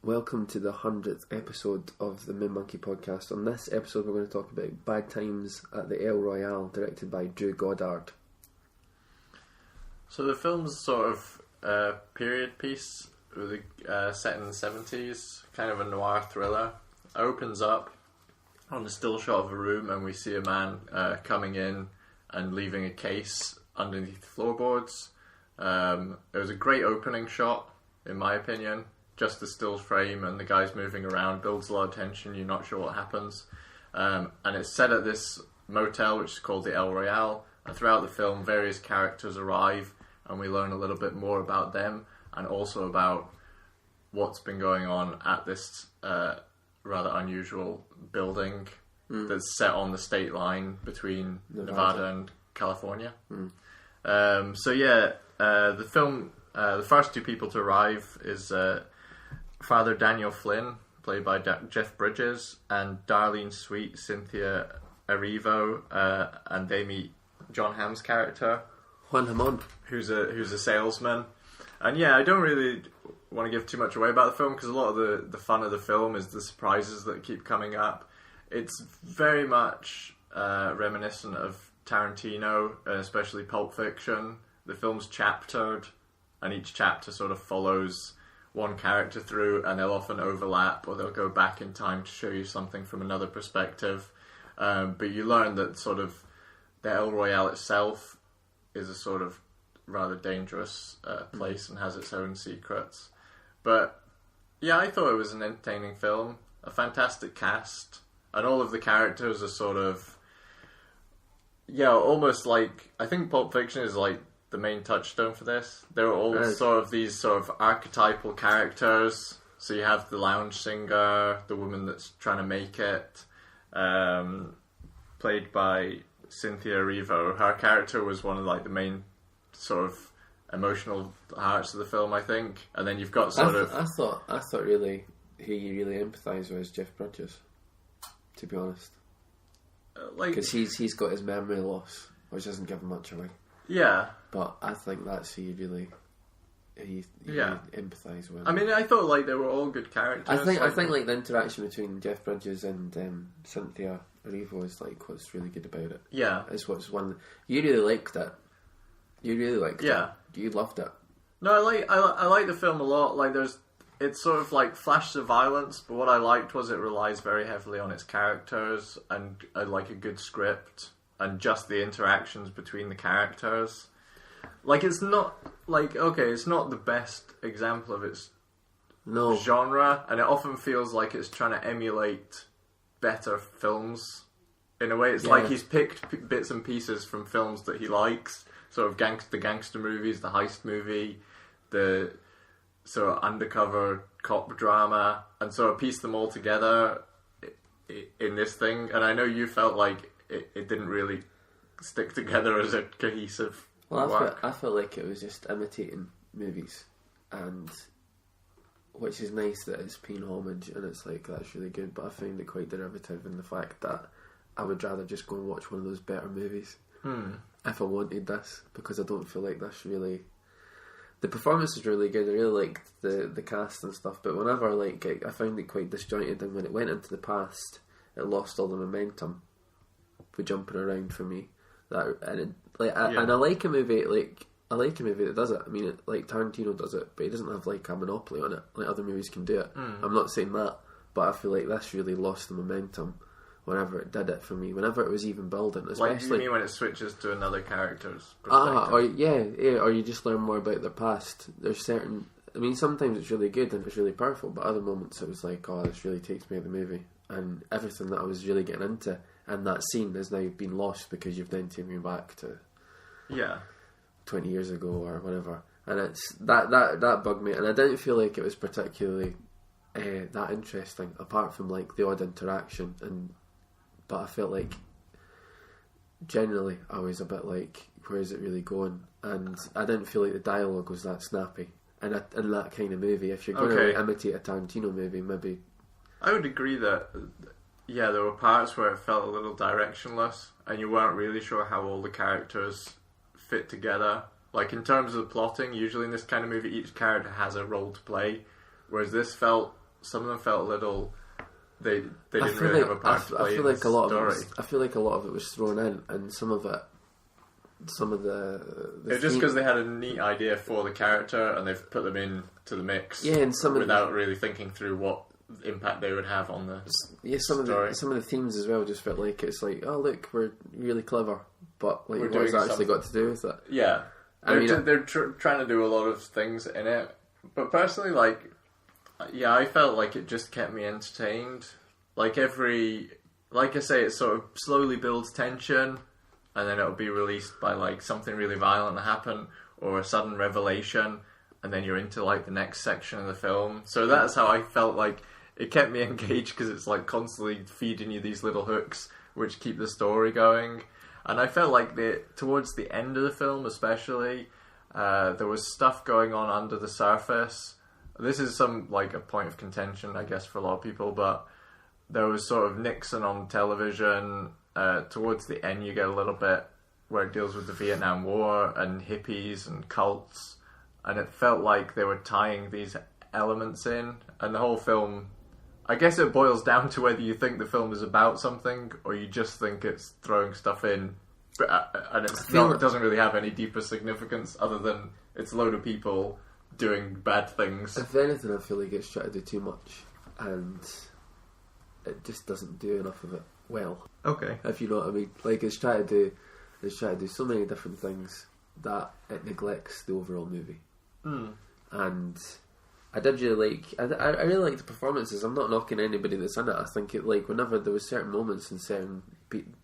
Welcome to the 100th episode of the Moon Monkey podcast. On this episode, we're going to talk about Bad Times at the Royale, directed by Drew Goddard. So the film's sort of a period piece, set in the 70s, kind of a noir thriller. It opens up on a still shot of a room, and we see a man coming in and leaving a case underneath the floorboards. It was a great opening shot, in my opinion. Just the still frame and the guys moving around builds a lot of tension. You're not sure what happens. And it's set at this motel, which is called the Royale. And throughout the film, various characters arrive, and we learn a little bit more about them, and also about what's been going on at this rather unusual building that's set on the state line between Nevada and California. The film, the first two people to arrive is Father Daniel Flynn, played by Jeff Bridges, and Darlene Sweet, Cynthia Erivo, and they meet John Hamm's character, Juan Hamon, who's a salesman. And yeah, I don't really want to give too much away about the film, because a lot of the fun of the film is the surprises that keep coming up. It's very much reminiscent of Tarantino, especially Pulp Fiction. The film's chaptered, and each chapter sort of follows one character through, and they'll often overlap, or they'll go back in time to show you something from another perspective. But you learn that sort of the El Royale itself is a sort of rather dangerous place and has its own secrets. But yeah, I thought it was an entertaining film, a fantastic cast, and all of the characters are sort of, almost like, I think Pulp Fiction is like the main touchstone for this. They're all these archetypal characters. So you have the lounge singer, the woman that's trying to make it, played by Cynthia Erivo. Her character was one of like the main sort of emotional hearts of the film, I think. And then you've got I thought really who you really empathise with is Jeff Bridges, to be honest, because he's got his memory loss, which doesn't give him much away. Yeah, but I think that's who you really empathise with. I mean, I thought like they were all good characters. I think like the interaction between Jeff Bridges and Cynthia Erivo is like what's really good about it. Yeah, it's what's one you really liked it. You really liked it. You loved it. No, I like the film a lot. Like it's sort of like flashes of violence, but what I liked was it relies very heavily on its characters and like a good script. And just the interactions between the characters. Like, it's not, like, okay, it's not the best example of its genre, and it often feels like it's trying to emulate better films. In a way, it's like he's picked bits and pieces from films that he likes, sort of the gangster movies, the heist movie, the sort of undercover cop drama, and sort of pieced them all together in this thing. And I know you felt like it didn't really stick together as a cohesive work. I felt like it was just imitating movies, and which is nice that it's paying homage, and it's like, that's really good, but I find it quite derivative in the fact that I would rather just go and watch one of those better movies if I wanted this, because I don't feel like this really... The performance is really good. I really liked the cast and stuff, but whenever I found it quite disjointed, and when it went into the past, it lost all the momentum with jumping around for me. And I like a movie that does it. I mean, like Tarantino does it, but he doesn't have like a monopoly on it. Like other movies can do it. I'm not saying that, but I feel like this really lost the momentum whenever it did it for me. Whenever it was even building, especially. Like, you mean when it switches to another character's perspective? Or you just learn more about their past. There's certain. I mean, sometimes it's really good and it's really powerful, but other moments it was like, oh, this really takes me out of the movie, and everything that I was really getting into. And that scene has now been lost because you've then taken me back to 20 years ago or whatever. And it's that bugged me. And I didn't feel like it was particularly that interesting, apart from like the odd interaction. But I felt like generally I was a bit like, where is it really going? And I didn't feel like the dialogue was that snappy. And in that kind of movie, if you're going to imitate a Tarantino movie, maybe... I would agree that... Yeah, there were parts where it felt a little directionless, and you weren't really sure how all the characters fit together. Like, in terms of the plotting, usually in this kind of movie, each character has a role to play, whereas this felt some of them felt a little. They I didn't feel really like have a part to play I feel in like the a lot story. of it was, I feel like a lot of it was thrown in, and some of the It's just because they had a neat idea for the character and they've put them into the mix. Yeah, and without really thinking through what impact they would have on the some story. of the themes as well just felt like it's like, oh look, we're really clever, but like We're what has doing it actually got to do with it? Yeah, they're trying to do a lot of things in it, but personally, like, yeah, I felt like it just kept me entertained. Like I say, it sort of slowly builds tension, and then it'll be released by like something really violent to happen or a sudden revelation, and then you're into like the next section of the film. So that's how I felt like it kept me engaged, because it's like constantly feeding you these little hooks which keep the story going. And I felt like towards the end of the film especially, there was stuff going on under the surface. This is a point of contention, I guess, for a lot of people, but there was sort of Nixon on television. Towards the end you get a little bit where it deals with the Vietnam War and hippies and cults, and it felt like they were tying these elements in, and the whole film, I guess it boils down to whether you think the film is about something or you just think it's throwing stuff in, and it doesn't really have any deeper significance other than it's a load of people doing bad things. If anything, I feel like it's trying to do too much, and it just doesn't do enough of it well. Okay. If you know what I mean. Like, it's trying to do so many different things that it neglects the overall movie. And I did really like. I really like the performances. I'm not knocking anybody that's in it. I think it, like, whenever there was certain moments and certain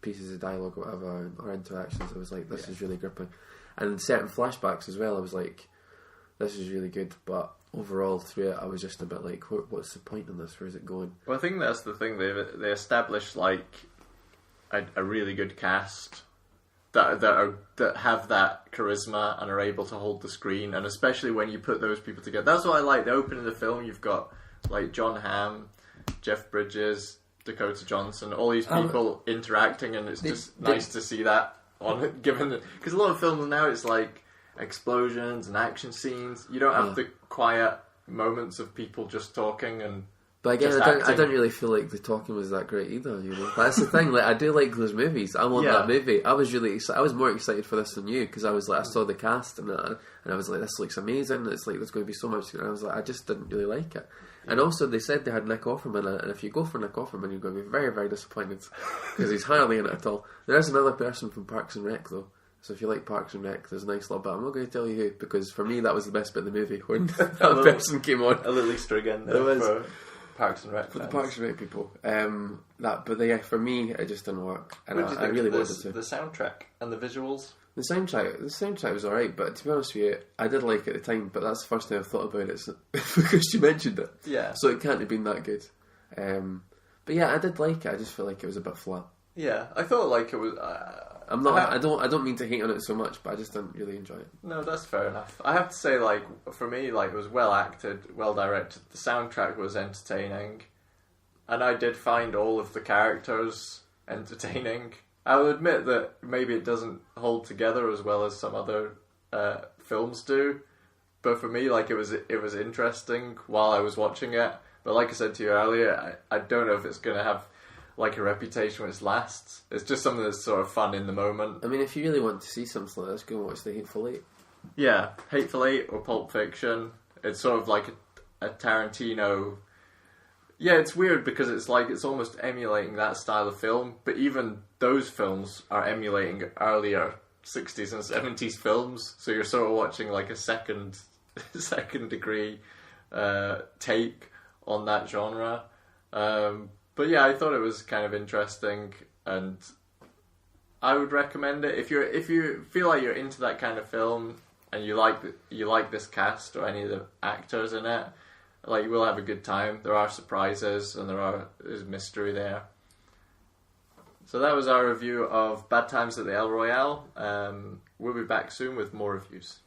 pieces of dialogue or whatever, or interactions, I was like, this is really gripping. And certain flashbacks as well, I was like, this is really good. But overall through it, I was just a bit like, what's the point in this? Where's it going? Well, I think that's the thing. They established like a really good cast that have that charisma and are able to hold the screen, and especially when you put those people together. That's what I like. The opening of the film, you've got like John Hamm, Jeff Bridges, Dakota Johnson, all these people interacting, and it's just nice to see that on it. Because a lot of films now, it's like explosions and action scenes. You don't have the quiet moments of people just talking and. But again, I don't really feel like the talking was that great either. You know, that's the thing. Like, I do like those movies. I want that movie. I was really excited. I was more excited for this than you, because I was like, I saw the cast and I was like, this looks amazing. It's like there's going to be so much. And I was like, I just didn't really like it. And also, they said they had Nick Offerman in it, and if you go for Nick Offerman, you're going to be very, very disappointed, because he's hardly in it at all. There is another person from Parks and Rec though. So if you like Parks and Rec, there's a nice little bit. I'm not going to tell you who, because for me that was the best bit of the movie when that person came on. A little Easter egg in there. There was. Parks and Rec for the Parks and Rec people. For me, it just didn't work, and I really wanted to. The soundtrack and the visuals. The soundtrack was alright, but to be honest with you, I did like it at the time. But that's the first thing I thought about it because you mentioned it. Yeah. So it can't have been that good. But yeah, I did like it. I just feel like it was a bit flat. Yeah, I thought like it was. I don't mean to hate on it so much, but I just didn't really enjoy it. No, that's fair enough. I have to say, like, for me, like, it was well acted, well directed. The soundtrack was entertaining, and I did find all of the characters entertaining. I'll admit that maybe it doesn't hold together as well as some other films do, but for me, like, it was interesting while I was watching it. But like I said to you earlier, I don't know if it's going to have like a reputation which lasts. It's just something that's sort of fun in the moment. I mean, if you really want to see something like this, go and watch The Hateful Eight. Yeah, Hateful Eight or Pulp Fiction. It's sort of like a Tarantino. Yeah, it's weird because it's like it's almost emulating that style of film, but even those films are emulating earlier 60s and 70s films, so you're sort of watching like a second degree take on that genre. But yeah, I thought it was kind of interesting, and I would recommend it if you feel like you're into that kind of film and you like this cast or any of the actors in it. Like, you will have a good time. There are surprises and there's mystery there. So that was our review of Bad Times at the El Royale. We'll be back soon with more reviews.